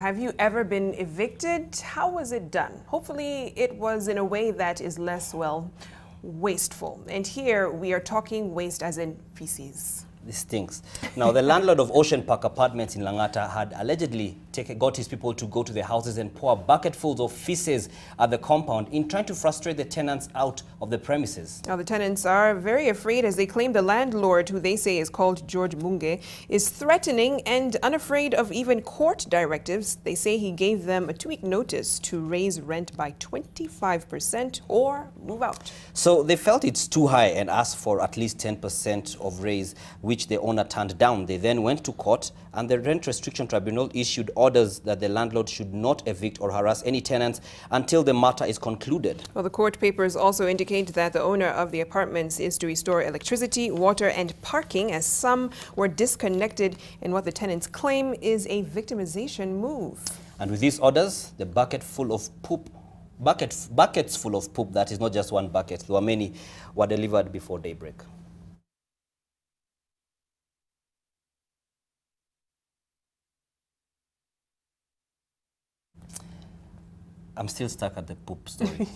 Have you ever been evicted? How was it done? Hopefully it was in a way that is less, well, wasteful. And here we are talking waste as in feces. This stinks. Now, the landlord of Ocean Park Apartments in Langata had allegedly got his people to go to their houses and pour bucketfuls of feces at the compound in trying to frustrate the tenants out of the premises. Now, the tenants are very afraid as they claim the landlord, who they say is called George Munge, is threatening and unafraid of even court directives. They say he gave them a 2-week notice to raise rent by 25% or move out. So they felt it's too high and asked for at least 10% of raise, which the owner turned down. They then went to court, and the Rent Restriction Tribunal issued orders that the landlord should not evict or harass any tenants until the matter is concluded. Well, the court papers also indicate that the owner of the apartments is to restore electricity, water, and parking, as some were disconnected in what the tenants claim is a victimization move. And with these orders, the buckets full of poop, that is not just one bucket, there were many, were delivered before daybreak. I'm still stuck at the poop story.